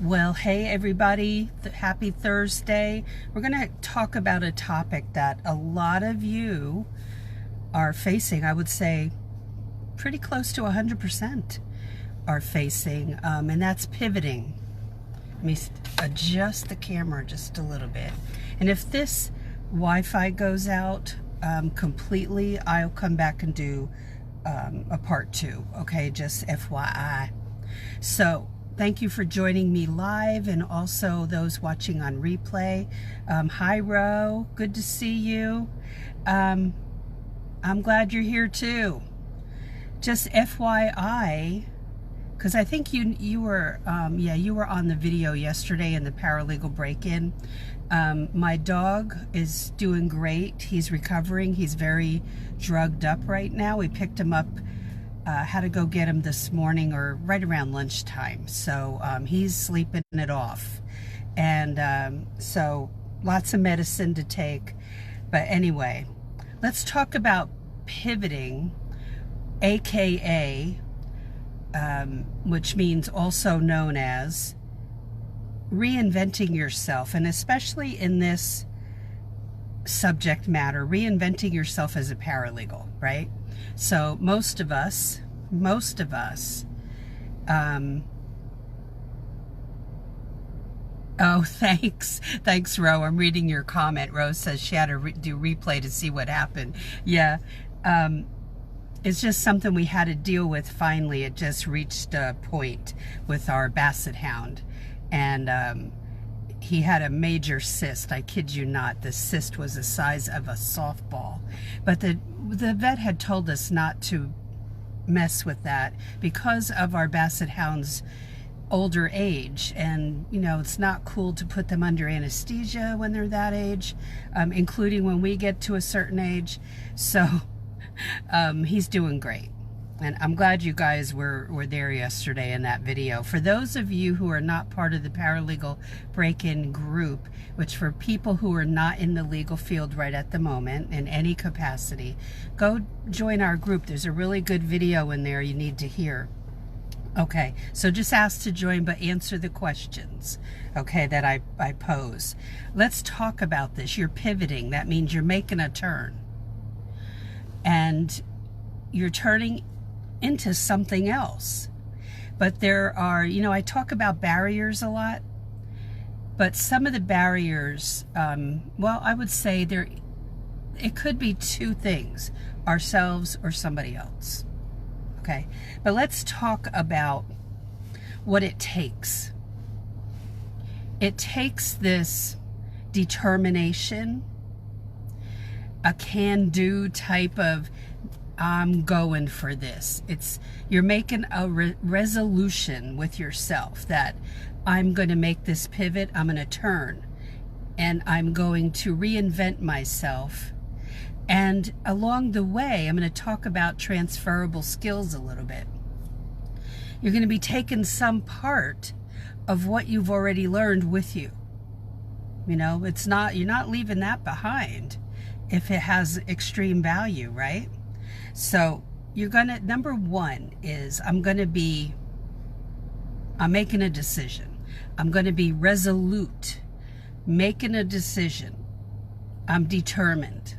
Well, hey everybody, happy Thursday. We're going to talk about a topic that a lot of you are facing. I would say pretty close to 100% are facing, and that's pivoting. Let me adjust the camera just a little bit. And if this Wi-Fi goes out completely, I'll come back and do a part 2, okay? Just FYI. So, thank you for joining me live, and also those watching on replay. Hi, Ro. Good to see you. I'm glad you're here too. Just FYI, because I think you were you were on the video yesterday in the paralegal break-in. My dog is doing great. He's recovering. He's very drugged up right now. We picked him up. Had to go get him this morning or right around lunchtime. So he's sleeping it off. And so lots of medicine to take. But anyway, let's talk about pivoting, AKA, which means also known as reinventing yourself. And especially in this subject matter, reinventing yourself as a paralegal, right? So most of us, oh, thanks, Ro. I'm reading your comment. Rose says she had to do replay to see what happened. Yeah, it's just something we had to deal with finally. It just reached a point with our Basset Hound, and he had a major cyst. I kid you not. The cyst was the size of a softball. But the vet had told us not to mess with that because of our Basset Hound's older age. And, you know, it's not cool to put them under anesthesia when they're that age, including when we get to a certain age. So he's doing great. And I'm glad you guys were there yesterday in that video. For those of you who are not part of the paralegal break-in group, which for people who are not in the legal field right at the moment in any capacity, go join our group. There's a really good video in there you need to hear. Okay, so just ask to join, but answer the questions, okay, that I pose. Let's talk about this. You're pivoting. That means you're making a turn. And you're turning into something else. But there are, you know, I talk about barriers a lot, but some of the barriers, well, I would say it could be two things, ourselves or somebody else. Okay, but let's talk about what it takes. It takes this determination, a can-do type of I'm going for this. You're making a resolution with yourself that I'm going to make this pivot, I'm going to turn, and I'm going to reinvent myself. And along the way, I'm going to talk about transferable skills a little bit. You're going to be taking some part of what you've already learned with you. You know, you're not leaving that behind if it has extreme value, right? So you're gonna, number one is I'm making a decision. I'm gonna be resolute, making a decision. I'm determined,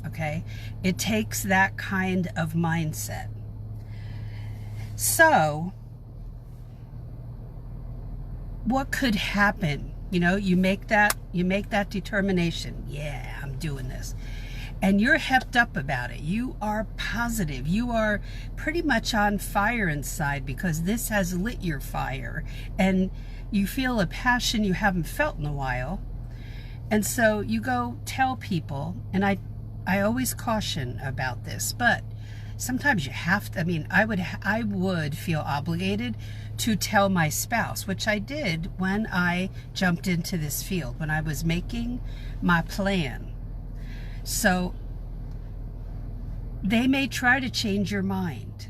okay? It takes that kind of mindset. So what could happen? You know, you make that determination. Yeah, I'm doing this. And you're hepped up about it. You are positive. You are pretty much on fire inside because this has lit your fire. And you feel a passion you haven't felt in a while. And so you go tell people, and I always caution about this, but sometimes you have to, I mean, I would feel obligated to tell my spouse, which I did when I jumped into this field, when I was making my plan. So they may try to change your mind,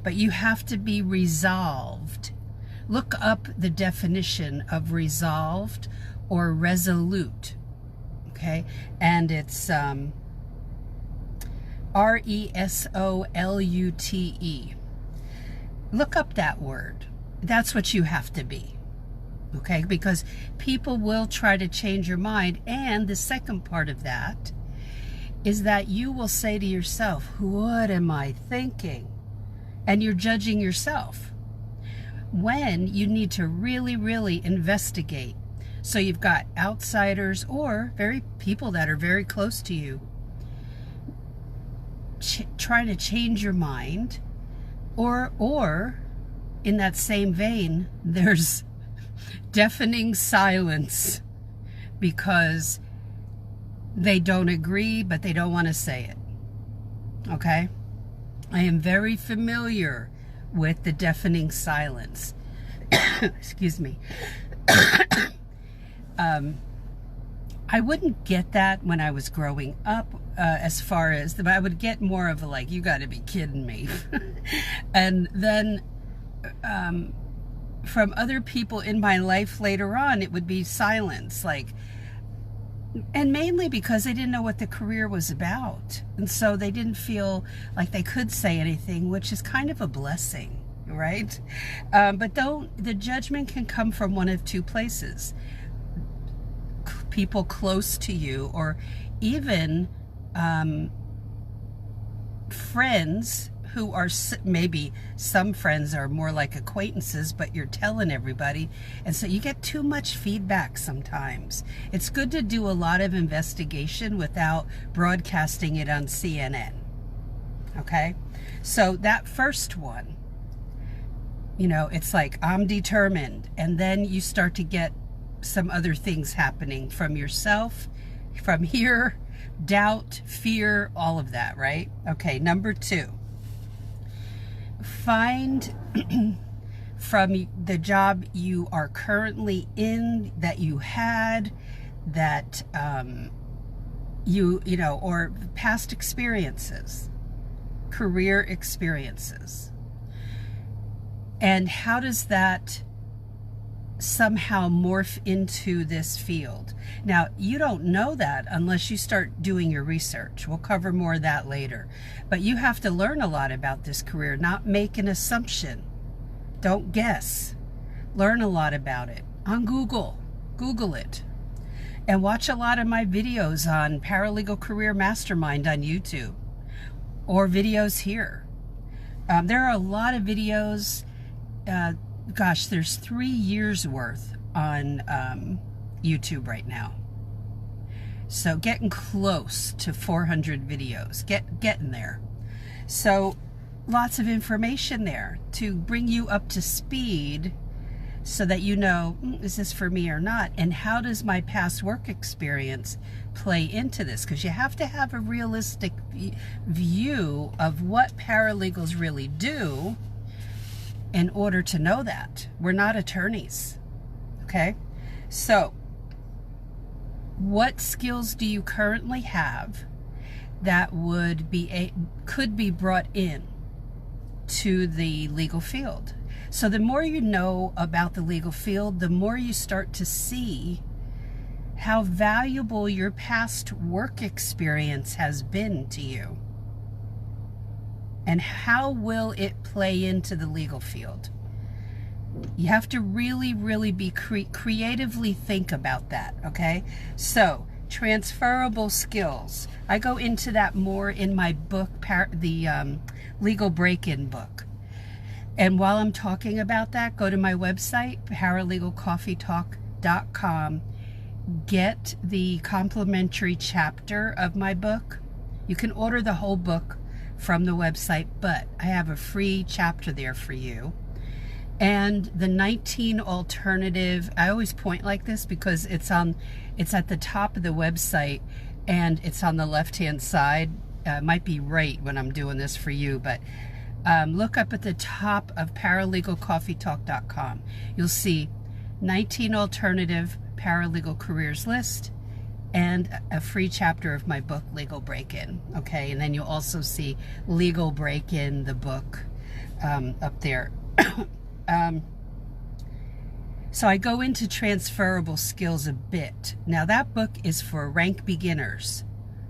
but you have to be resolved. Look up the definition of resolved or resolute, okay? And it's R-E-S-O-L-U-T-E. Look up that word. That's what you have to be, Okay, because people will try to change your mind. And the second part of that is that you will say to yourself, what am I thinking? And you're judging yourself, when you need to really, really investigate. So you've got outsiders or people that are very close to you trying to change your mind, or in that same vein, there's deafening silence because they don't agree, but they don't want to say it. Okay? I am very familiar with the deafening silence. Excuse me. I wouldn't get that when I was growing up, as far as I would get more of a like, you got to be kidding me. And then from other people in my life later on, it would be silence, like, and mainly because they didn't know what the career was about, and so they didn't feel like they could say anything, which is kind of a blessing, right? But the judgment can come from one of two places: people close to you, or even friends who are, maybe some friends are more like acquaintances, but you're telling everybody, and so you get too much feedback sometimes. It's good to do a lot of investigation without broadcasting it on CNN. Okay? So that first one, it's like, I'm determined, and then you start to get some other things happening from yourself, from here, doubt, fear, all of that, right? Okay, number 2. Find from the job you are currently in, that you had, that or past experiences, career experiences, and how does that somehow morph into this field. Now, you don't know that unless you start doing your research. We'll cover more of that later. But you have to learn a lot about this career, not make an assumption. Don't guess. Learn a lot about it on Google. Google it. And watch a lot of my videos on Paralegal Career Mastermind on YouTube, or videos here. There are a lot of videos. Gosh, there's 3 years worth on YouTube right now. So getting close to 400 videos, getting there. So lots of information there to bring you up to speed, so that you know, is this for me or not? And how does my past work experience play into this? Because you have to have a realistic view of what paralegals really do in order to know that. We're not attorneys. Okay? So, what skills do you currently have that could be brought in to the legal field? So the more you know about the legal field, the more you start to see how valuable your past work experience has been to you. And how will it play into the legal field? You have to really, really be creatively think about that, okay? So, transferable skills. I go into that more in my book, the Legal Break-In book. And while I'm talking about that, go to my website, paralegalcoffeetalk.com. Get the complimentary chapter of my book. You can order the whole book from the website, but I have a free chapter there for you. And the 19 alternative, I always point like this because it's at the top of the website, and it's on the left-hand side. It might be right when I'm doing this for you, but look up at the top of paralegalcoffeetalk.com. You'll see 19 alternative paralegal careers list, and a free chapter of my book, Legal Break-In, okay? And then you'll also see Legal Break-In, the book, up there. So I go into transferable skills a bit. Now, that book is for rank beginners.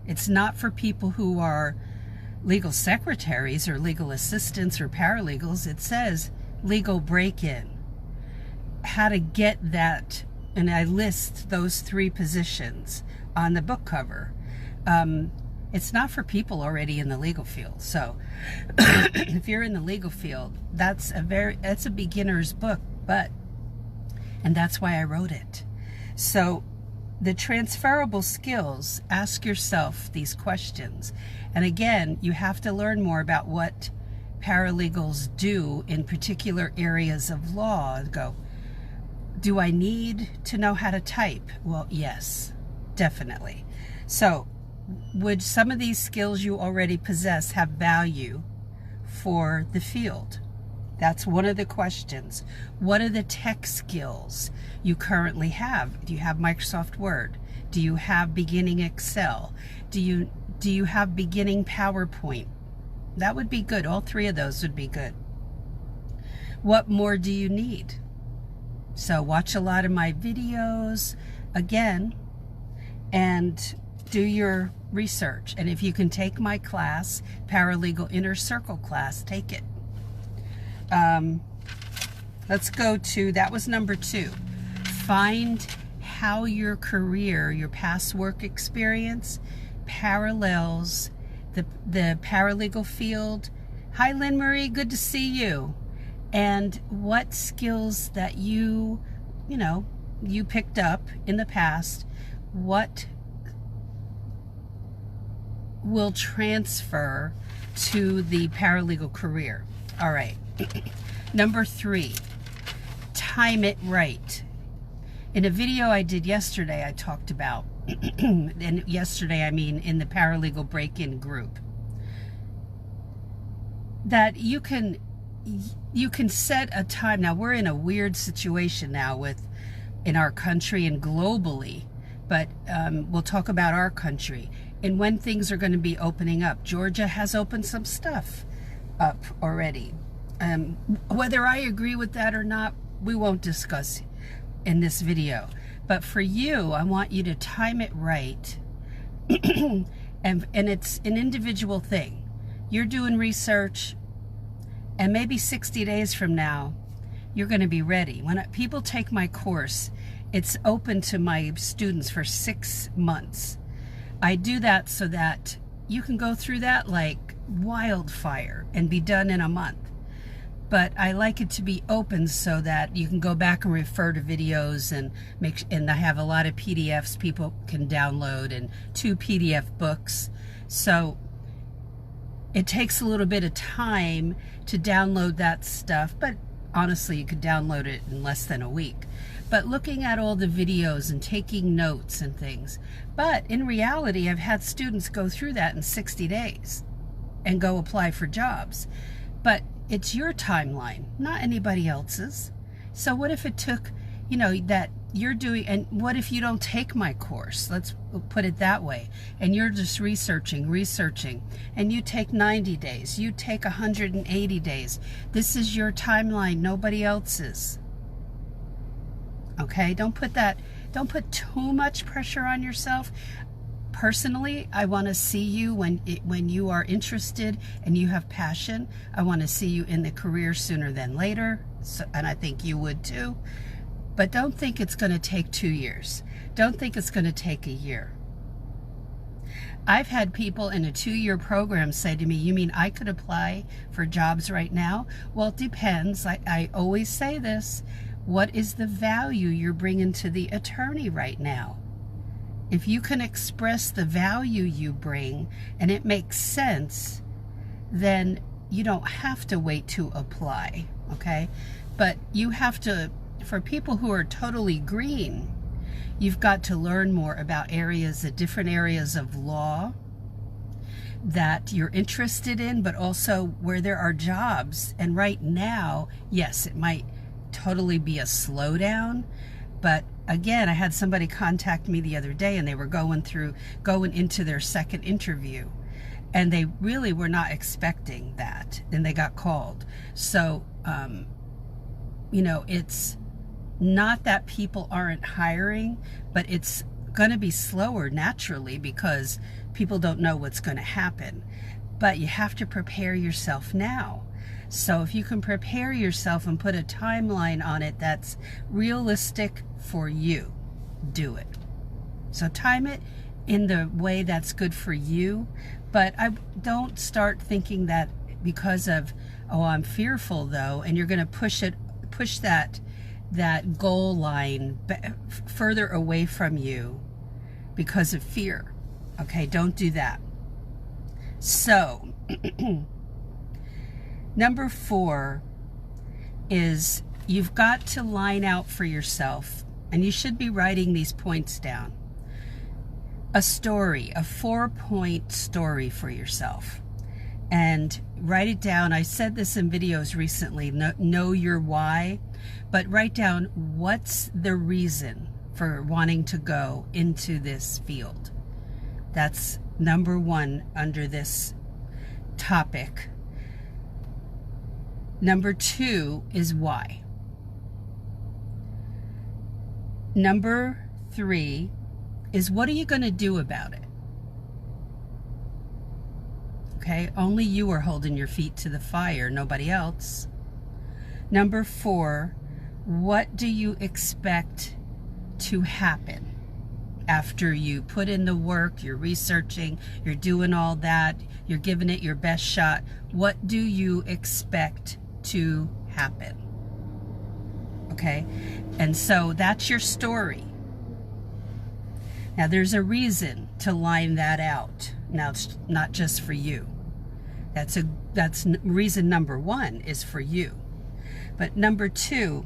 It's not for people who are legal secretaries or legal assistants or paralegals. It says Legal Break-In. how to get that, and I list those 3 positions on the book cover. It's not for people already in the legal field. So if you're in the legal field, that's a beginner's book, and that's why I wrote it. So the transferable skills, ask yourself these questions. And again, you have to learn more about what paralegals do in particular areas of law. Go, do I need to know how to type? Well, yes, definitely. So would some of these skills you already possess have value for the field? That's one of the questions. What are the tech skills you currently have? Do you have Microsoft Word? Do you have beginning Excel? Do you have beginning PowerPoint? That would be good. All 3 of those would be good. What more do you need? So watch a lot of my videos again and do your research. And if you can take my class, Paralegal Inner Circle class, take it. Let's go to, that was number 2. Find how your career, your past work experience parallels the paralegal field. Hi, Lynn Marie, good to see you. And what skills that you picked up in the past, what will transfer to the paralegal career. All right. Number 3, time it right. In a video I did yesterday, I talked about, and yesterday I mean in the paralegal break-in group, that you can set a time. Now we're in a weird situation now in our country and globally, but we'll talk about our country and when things are going to be opening up. Georgia has opened some stuff up already. Whether I agree with that or not, we won't discuss in this video. But for you, I want you to time it right. and it's an individual thing. You're doing research, and maybe 60 days from now, you're going to be ready. When people take my course, it's open to my students for 6 months. I do that so that you can go through that like wildfire and be done in a month. But I like it to be open so that you can go back and refer to videos and I have a lot of PDFs people can download and 2 PDF books. So it takes a little bit of time to download that stuff, but honestly, you could download it in less than a week. But looking at all the videos and taking notes and things. But in reality, I've had students go through that in 60 days and go apply for jobs. But it's your timeline, not anybody else's. So what if it took, that you're doing, and what if you don't take my course? Let's put it that way. And you're just researching, and you take 90 days, you take 180 days. This is your timeline, nobody else's. Okay, don't put too much pressure on yourself. Personally, I want to see you when you are interested and you have passion. I want to see you in the career sooner than later, and I think you would too. But don't think it's going to take 2 years. Don't think it's going to take a year. I've had people in a 2-year program say to me, you mean I could apply for jobs right now? Well, it depends. I always say this. What is the value you're bringing to the attorney right now? If you can express the value you bring and it makes sense, then you don't have to wait to apply, okay? But you have to, for people who are totally green, you've got to learn more about different areas of law that you're interested in, but also where there are jobs. And right now, yes, it might totally be a slowdown, but again, I had somebody contact me the other day and they were going into their second interview and they really were not expecting that and they got called. So, it's not that people aren't hiring, but it's going to be slower naturally because people don't know what's going to happen. But you have to prepare yourself now. So if you can prepare yourself and put a timeline on it that's realistic for you, do it. So time it in the way that's good for you, but I don't start thinking that because of, oh, I'm fearful though, and you're going to push that goal line further away from you because of fear. Okay, don't do that. So number 4 is you've got to line out for yourself, and you should be writing these points down. A story, a 4-point story for yourself. And write it down. I said this in videos recently, know your why, but write down what's the reason for wanting to go into this field. That's number 1 under this topic. Number 2 is why. Number 3 is what are you going to do about it? Okay, only you are holding your feet to the fire, nobody else. Number 4, what do you expect to happen after you put in the work, you're researching, you're doing all that, you're giving it your best shot? What do you expect to happen? Okay, and so that's your story. Now there's a reason to line that out. Now it's not just for you. That's reason number 1 is for you. But number 2,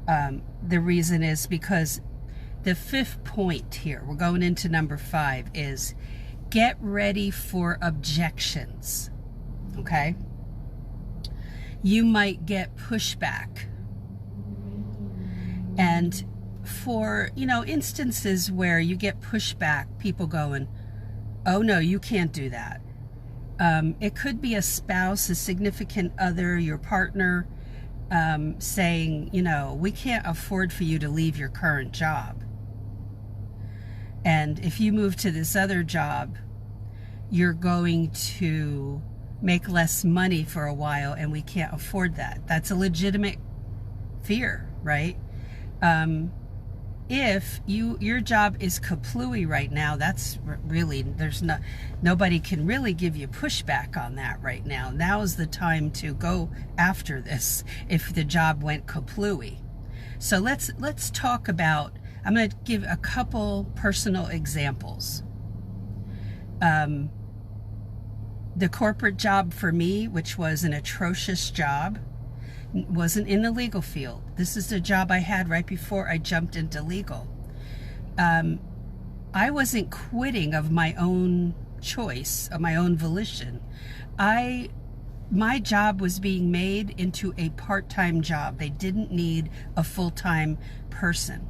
the reason is because the 5th point here, we're going into number 5, is get ready for objections. Okay? You might get pushback. And for, instances where you get pushback, people going, oh no, you can't do that. It could be a spouse, a significant other, your partner, saying, we can't afford for you to leave your current job. And if you move to this other job, you're going to make less money for a while, and we can't afford that. That's a legitimate fear, right? If your job is kaplooey right now, that's really, nobody can really give you pushback on that right now. Now is the time to go after this if the job went kaplooey. So let's talk about, I'm going to give a couple personal examples. The corporate job for me, which was an atrocious job, wasn't in the legal field. This is the job I had right before I jumped into legal. I wasn't quitting of my own choice, of my own volition. My job was being made into a part-time job. They didn't need a full-time person.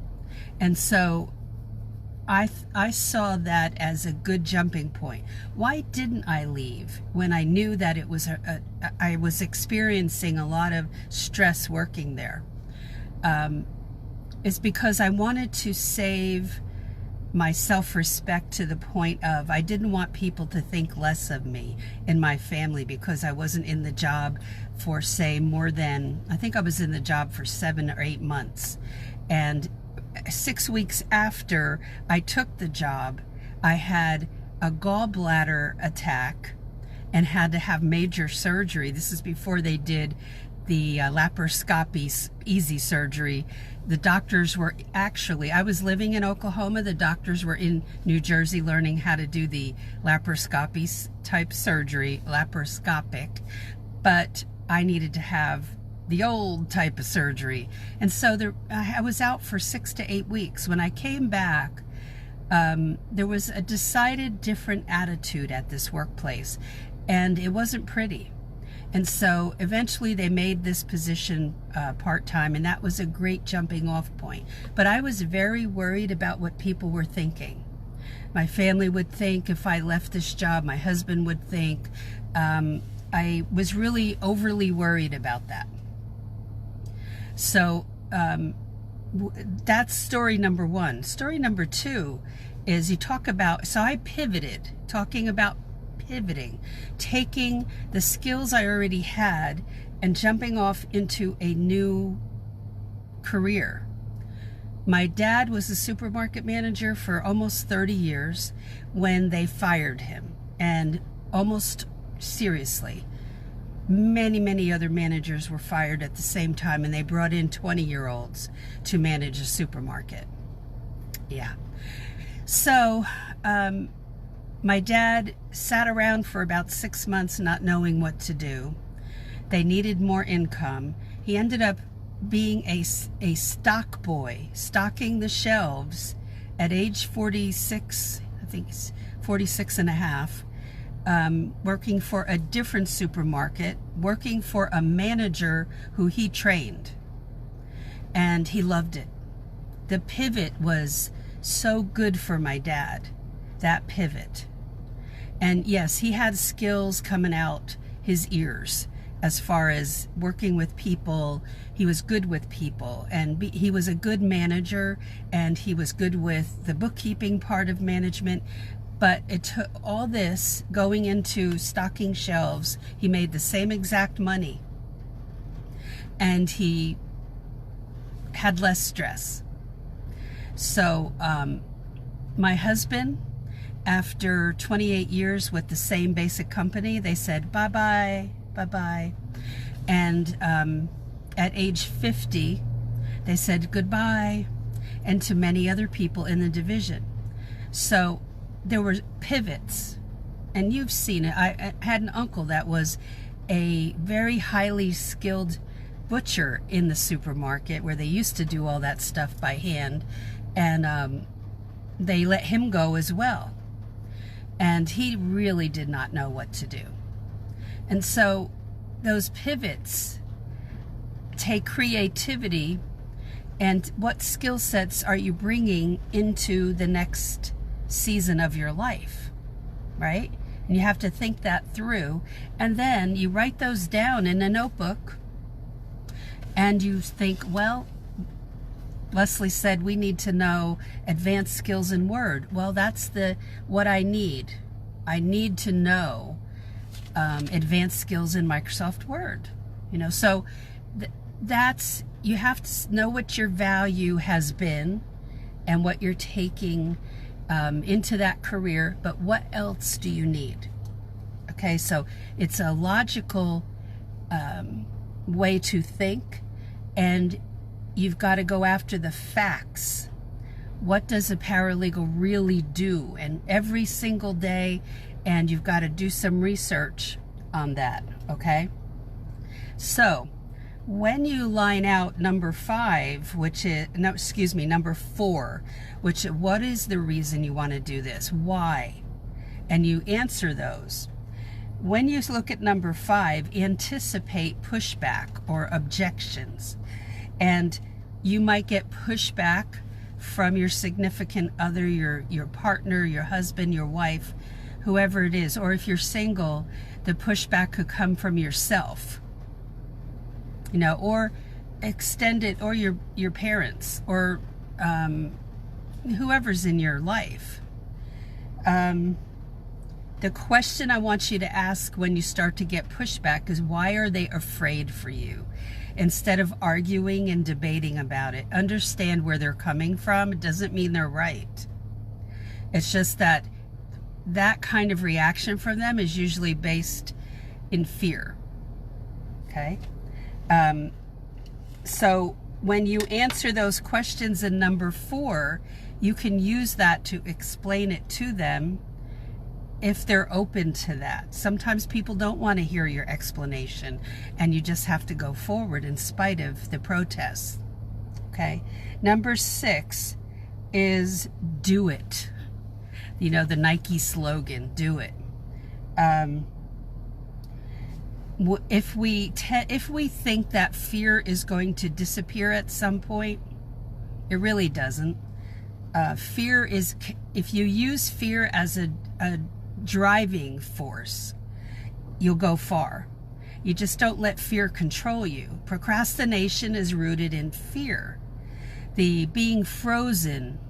And so I saw that as a good jumping point. Why didn't I leave when I knew that it was I was experiencing a lot of stress working there? It's because I wanted to save my self-respect to the point of I didn't want people to think less of me and my family because I wasn't in the job for, say, more than, I think I was in the job for 7 or 8 months. And 6 weeks after I took the job, I had a gallbladder attack and had to have major surgery. This is before they did the laparoscopy easy surgery. The doctors were actually, I was living in Oklahoma, the doctors were in New Jersey learning how to do the laparoscopy type surgery, laparoscopic, but I needed to have the old type of surgery. And so I was out for 6 to 8 weeks. When I came back, there was a decided different attitude at this workplace, and it wasn't pretty. And so eventually they made this position part-time, and that was a great jumping off point. But I was very worried about what people were thinking. My family would think if I left this job, my husband would think. I was really overly worried about that. So that's story number 1. Story number 2 is you talk about, so I pivoted, talking about pivoting, taking the skills I already had and jumping off into a new career. My dad was a supermarket manager for almost 30 years when they fired him, and almost seriously, many other managers were fired at the same time, and they brought in 20-year-olds to manage a supermarket. Yeah. So my dad sat around for about 6 months not knowing what to do. They needed more income. He ended up being a stock boy, stocking the shelves at age 46, I think it's 46 and a half, working for a different supermarket, working for a manager who he trained. And he loved it. The pivot was so good for my dad, that pivot. And yes, he had skills coming out his ears as far as working with people. He was good with people, and he was a good manager, and he was good with the bookkeeping part of management. But it took all this going into stocking shelves. He made the same exact money, and he had less stress. So my husband, after 28 years with the same basic company, they said bye-bye. Bye-bye. And at age 50, they said goodbye, and to many other people in the division. So there were pivots, and you've seen it. I had an uncle that was a very highly skilled butcher in the supermarket where they used to do all that stuff by hand, and they let him go as well. And he really did not know what to do. And so those pivots take creativity, and what skill sets are you bringing into the next season of your life, right? And you have to think that through, and then you write those down in a notebook, and you think, well, Leslie said we need to know advanced skills in Word. Well, that's what I need. I need to know advanced skills in Microsoft Word. So that's, you have to know what your value has been and what you're taking into that career, but what else do you need? Okay, so it's a logical way to think, and you've got to go after the facts. What does a paralegal really do? And every single day, and you've got to do some research on that, okay? So when you line out number 5, which is, no, excuse me, number 4, which, what is the reason you want to do this? Why? And you answer those. When you look at number 5, anticipate pushback or objections. And you might get pushback from your significant other, your partner, your husband, your wife, whoever it is. Or if you're single, the pushback could come from yourself, or extended, or your parents, or whoever's in your life. The question I want you to ask when you start to get pushback is, why are they afraid for you? Instead of arguing and debating about it, understand where they're coming from. It doesn't mean they're right. It's just that kind of reaction from them is usually based in fear. Okay? So when you answer those questions in number 4, you can use that to explain it to them if they're open to that. Sometimes people don't want to hear your explanation, and you just have to go forward in spite of the protests. Okay? Number 6 is do it. The Nike slogan, do it. If we think that fear is going to disappear at some point, it really doesn't. Fear is, if you use fear as a driving force, you'll go far. You just don't let fear control you. Procrastination is rooted in fear. The being frozen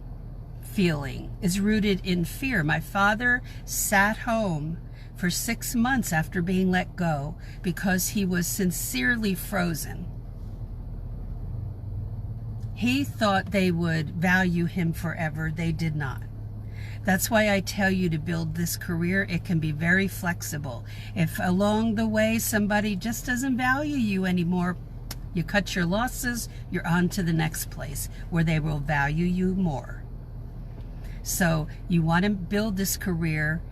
feeling is rooted in fear. My father sat home for 6 months after being let go because he was sincerely frozen. He thought they would value him forever. They did not. That's why I tell you to build this career. It can be very flexible. If along the way somebody just doesn't value you anymore, you cut your losses, you're on to the next place where they will value you more. So you want to build this career.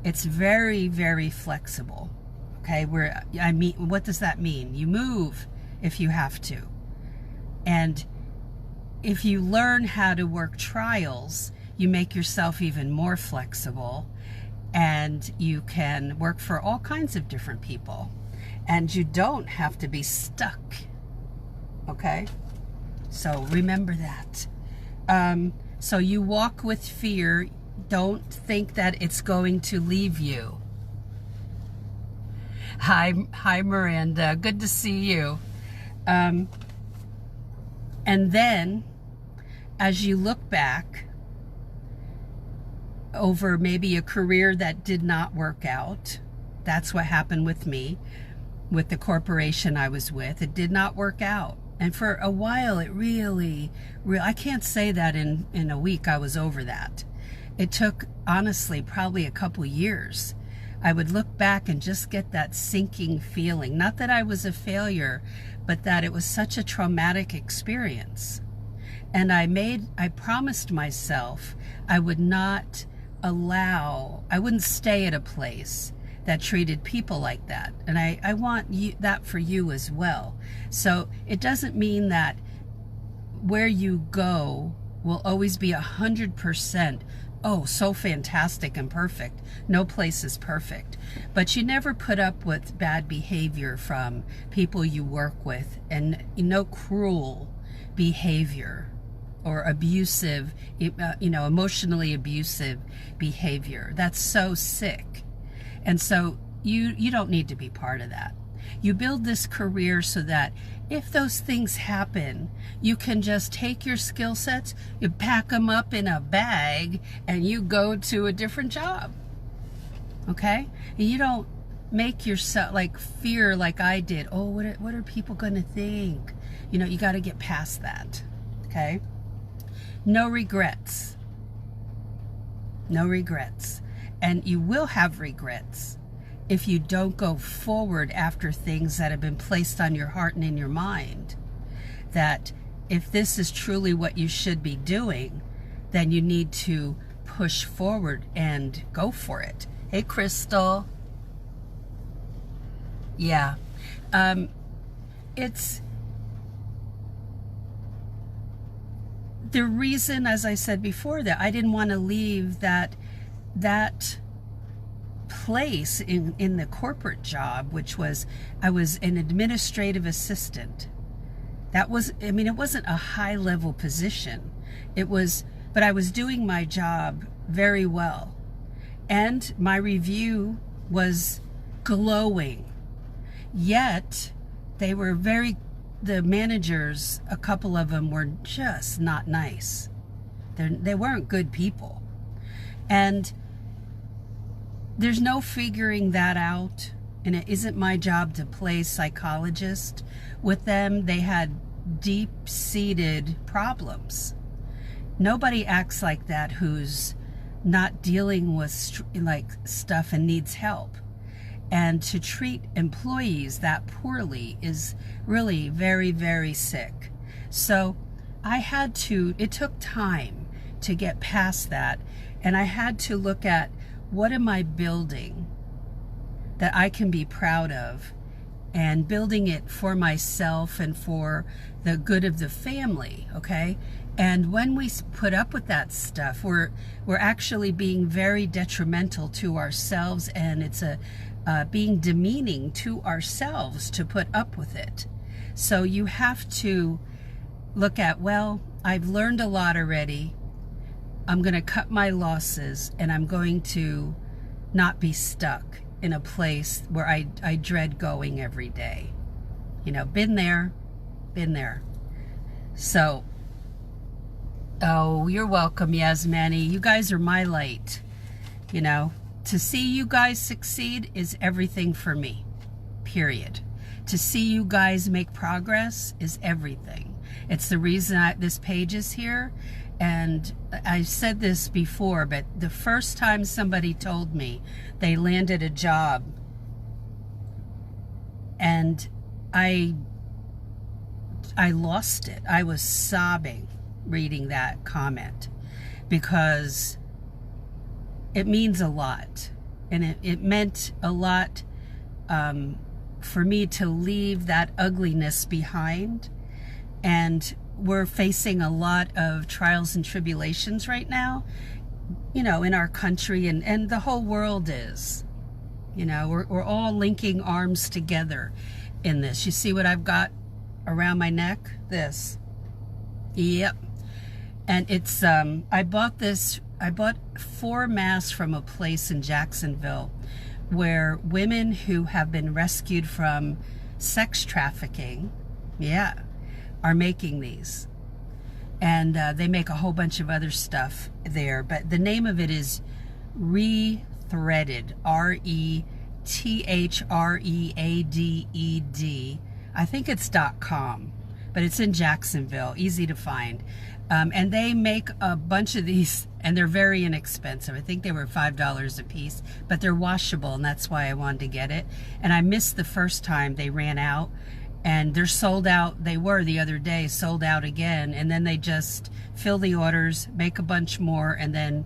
It's very, very flexible. Okay, what does that mean? You move if you have to. And if you learn how to work trials, you make yourself even more flexible, and you can work for all kinds of different people, and you don't have to be stuck. Okay? So remember that. So you walk with fear. Don't think that it's going to leave you. Hi, Miranda. Good to see you. And then, as you look back over maybe a career that did not work out, that's what happened with me, with the corporation I was with. It did not work out. And for a while, it really, I can't say that in a week I was over that. It took, honestly, probably a couple years. I would look back and just get that sinking feeling. Not that I was a failure, but that it was such a traumatic experience. And I promised myself I would not I wouldn't stay at a place that treated people like that. And I want that for you as well. So it doesn't mean that where you go will always be 100%, oh, so fantastic and perfect. No place is perfect. But you never put up with bad behavior from people you work with, and no cruel behavior or abusive, emotionally abusive behavior. That's so sick. And so you don't need to be part of that. You build this career so that if those things happen, you can just take your skill sets, you pack them up in a bag, and you go to a different job. Okay? And you don't make yourself fear like I did. Oh, what are people going to think? You got to get past that. Okay? No regrets. No regrets. And you will have regrets if you don't go forward after things that have been placed on your heart and in your mind. That if this is truly what you should be doing, then you need to push forward and go for it. Hey, Crystal. Yeah. It's the reason, as I said before, that I didn't want to leave that place in the corporate job, which was, I was an administrative assistant. That was, it wasn't a high level position. But I was doing my job very well. And my review was glowing. Yet, the managers, a couple of them were just not nice. They weren't good people. And there's no figuring that out, and it isn't my job to play psychologist with them. They had deep-seated problems. Nobody acts like that who's not dealing with stuff and needs help. And to treat employees that poorly is really very, very sick. So it took time to get past that, and I had to look at, what am I building that I can be proud of, and building it for myself and for the good of the family, okay? And when we put up with that stuff, we're actually being very detrimental to ourselves, and it's being demeaning to ourselves to put up with it. So you have to look at, well, I've learned a lot already. I'm going to cut my losses, and I'm going to not be stuck in a place where I dread going every day. Been there. So, oh, you're welcome, Yasmani. You guys are my light. To see you guys succeed is everything for me, period. To see you guys make progress is everything. It's the reason this page is here. And I've said this before, but the first time somebody told me they landed a job, and I lost it. I was sobbing reading that comment, because it means a lot. And it meant a lot for me to leave that ugliness behind. And we're facing a lot of trials and tribulations right now, you know, in our country, and the whole world is. You know, we're all linking arms together in this. You see what I've got around my neck? This. Yep. And it's, I bought 4 masks from a place in Jacksonville where women who have been rescued from sex trafficking, yeah, are making these. And they make a whole bunch of other stuff there. But the name of it is Rethreaded, RETHREADED. I think it's .com, but it's in Jacksonville, easy to find. And they make a bunch of these, and they're very inexpensive. I think they were $5 a piece, but they're washable, and that's why I wanted to get it. And I missed the first time they ran out, and they're sold out. They were the other day, sold out again, and then they just fill the orders, make a bunch more, and then,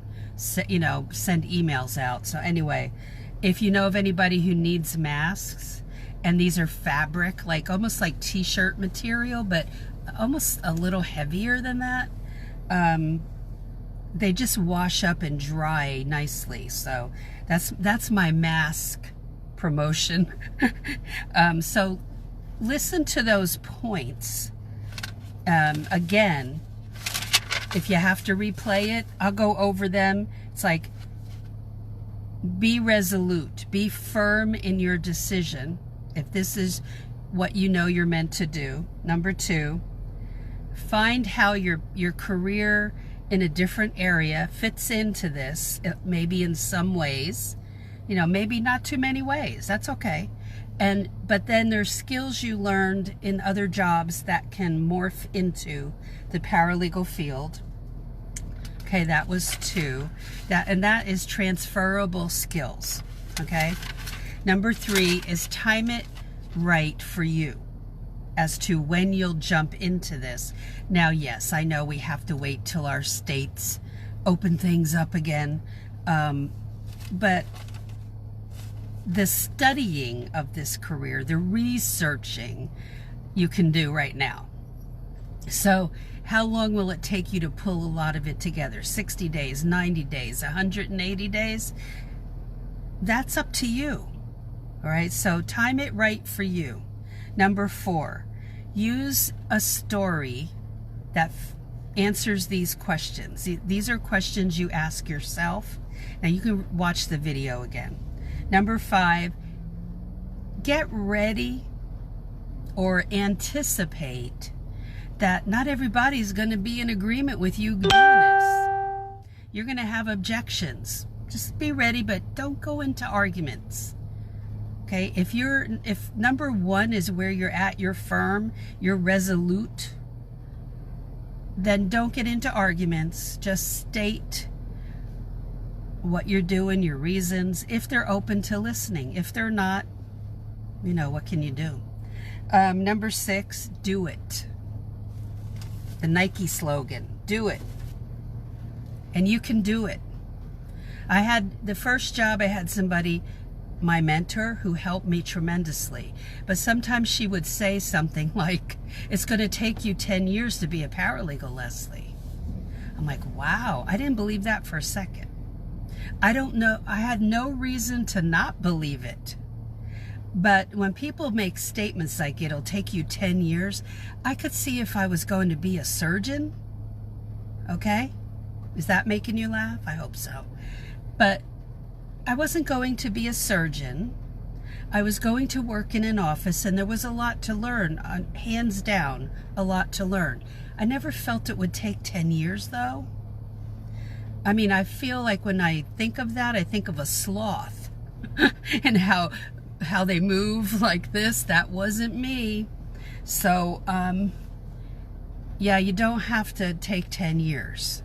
you know, send emails out. So anyway, if you know of anybody who needs masks, and these are fabric, like almost like t-shirt material, but almost a little heavier than that, they just wash up and dry nicely. So that's my mask promotion. So listen to those points. Again, if you have to replay it, I'll go over them. It's like, be resolute, be firm in your decision if this is what you know you're meant to do. Number 2, find how your career in a different area fits into this, maybe in some ways, you know, maybe not too many ways, that's okay. But then there's skills you learned in other jobs that can morph into the paralegal field. Okay, that was 2. That is transferable skills, okay? Number 3 is time it right for you as to when you'll jump into this. Now, yes, I know we have to wait till our states open things up again, but the studying of this career, the researching, you can do right now. So how long will it take you to pull a lot of it together? 60 days, 90 days, 180 days? That's up to you. All right, so time it right for you. Number 4, use a story that answers these questions. These are questions you ask yourself. Now you can watch the video again. Number 5, get ready or anticipate that not everybody's going to be in agreement with you doing this. You're going to have objections. Just be ready, but don't go into arguments. Okay, if number 1 is where you're at, you're firm, you're resolute, then don't get into arguments. Just state what you're doing, your reasons, if they're open to listening. If they're not, you know, what can you do? Number 6, do it. The Nike slogan, do it. And you can do it. I had the first job, I had somebody, my mentor, who helped me tremendously. But sometimes she would say something like, it's going to take you 10 years to be a paralegal, Leslie. I'm like, wow, I didn't believe that for a second. I don't know, I had no reason to not believe it. But when people make statements like it'll take you 10 years, I could see if I was going to be a surgeon. Okay? Is that making you laugh? I hope so. But I wasn't going to be a surgeon. I was going to work in an office, and there was a lot to learn, hands down, a lot to learn. I never felt it would take 10 years, though. I mean, I feel like when I think of that, I think of a sloth and how they move like this. That wasn't me. So, yeah, you don't have to take 10 years.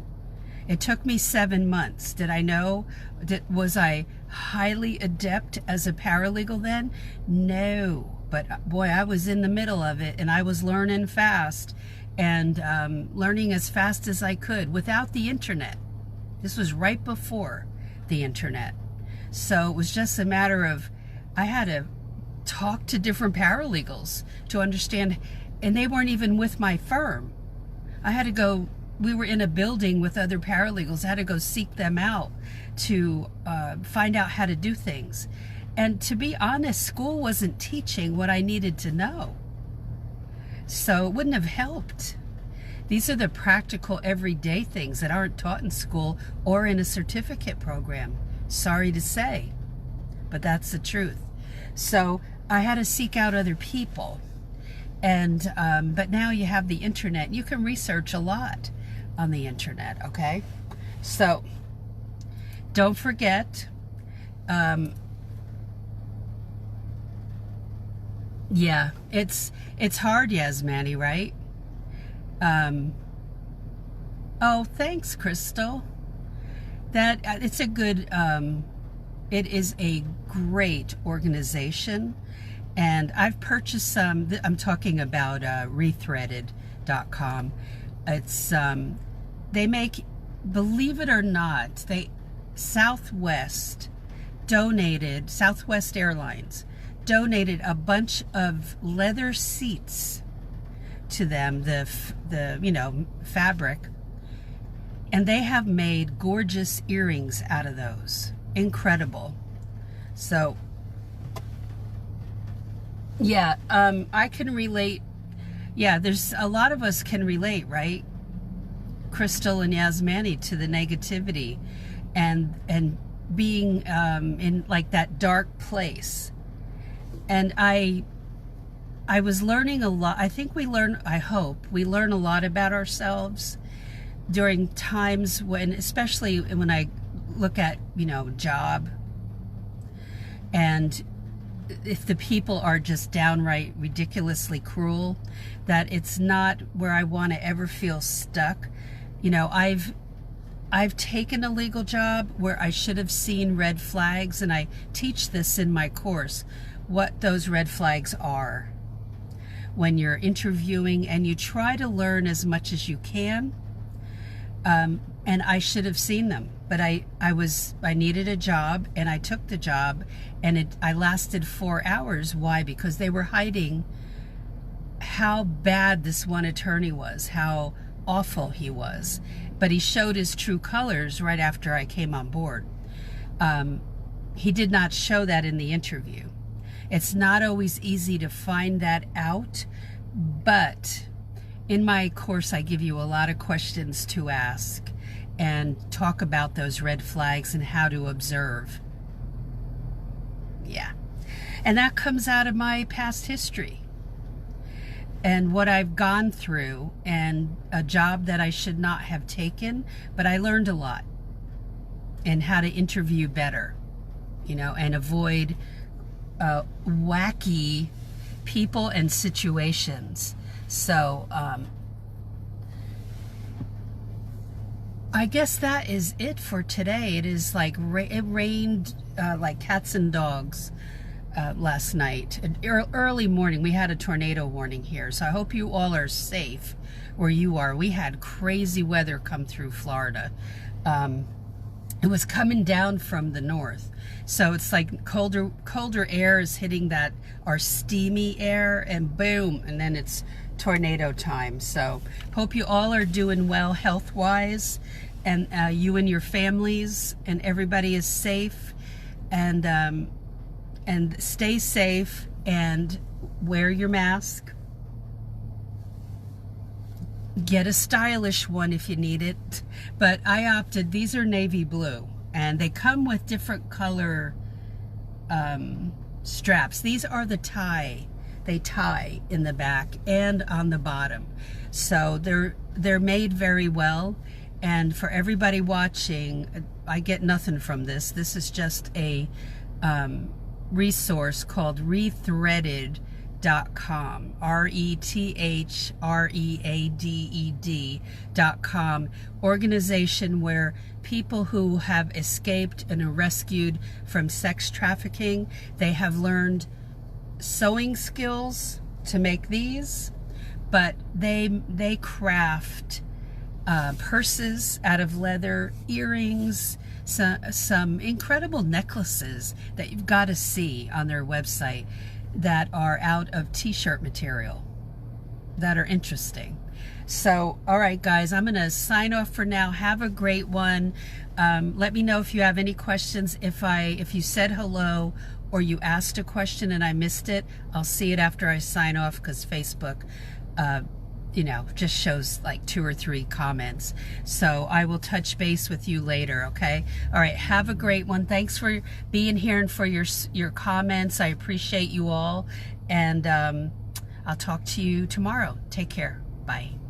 It took me 7 months. Did I know? Was I highly adept as a paralegal then? No. But boy, I was in the middle of it, and I was learning fast, and learning as fast as I could without the internet. This was right before the internet. So it was just a matter of, I had to talk to different paralegals to understand, and they weren't even with my firm. I had to go, we were in a building with other paralegals. I had to go seek them out to find out how to do things. And to be honest, school wasn't teaching what I needed to know. So it wouldn't have helped. These are the practical everyday things that aren't taught in school or in a certificate program. Sorry to say, but that's the truth. So I had to seek out other people. And but now you have the internet. You can research a lot on the internet, okay? So don't forget, yeah, it's hard, Yasmani, right? Oh, thanks, Crystal. That it's a good, it is a great organization, and I've purchased some. I'm talking about rethreaded.com. It's they make, believe it or not, Southwest Airlines donated a bunch of leather seats to them, the fabric, and they have made gorgeous earrings out of those. Incredible. So yeah, I can relate. Yeah, there's a lot of us can relate, right, Crystal and Yasmani, to the negativity and being in like that dark place. And I was learning a lot. I think I hope we learn a lot about ourselves during times when, especially when I look at, job, and if the people are just downright ridiculously cruel, that it's not where I want to ever feel stuck. I've taken a legal job where I should have seen red flags, and I teach this in my course, what those red flags are when you're interviewing, and you try to learn as much as you can. And I should have seen them, but I needed a job, and I took the job, and I lasted 4 hours. Why? Because they were hiding how bad this one attorney was, how awful he was. But he showed his true colors right after I came on board. He did not show that in the interview. It's not always easy to find that out, but in my course, I give you a lot of questions to ask and talk about those red flags and how to observe. Yeah. And that comes out of my past history and what I've gone through, and a job that I should not have taken, but I learned a lot, and how to interview better, and avoid wacky people and situations. So I guess that is it for today. It is like it rained like cats and dogs last night. Early morning, we had a tornado warning here, so I hope you all are safe where you are. We had crazy weather come through Florida. It was coming down from the north, so it's like colder air is hitting our steamy air, and boom, and then it's tornado time. So hope you all are doing well health-wise, and you and your families, and everybody is safe, and stay safe, and wear your mask. Get a stylish one if you need it, but I opted, these are navy blue, and they come with different color straps. These are the tie. They tie in the back and on the bottom, so they're made very well, And for everybody watching, I get nothing from this. This is just a resource called rethreaded.com, rethreaded.com, organization where people who have escaped and are rescued from sex trafficking, they have learned sewing skills to make these, but they craft purses out of leather, earrings, some incredible necklaces that you've got to see on their website that are out of t-shirt material that are interesting. So, all right, guys, I'm going to sign off for now. Have a great one. Let me know if you have any questions. If you said hello or you asked a question and I missed it, I'll see it after I sign off, because Facebook just shows like 2 or 3 comments. So I will touch base with you later, okay? All right, have a great one. Thanks for being here and for your comments. I appreciate you all. And I'll talk to you tomorrow. Take care. Bye.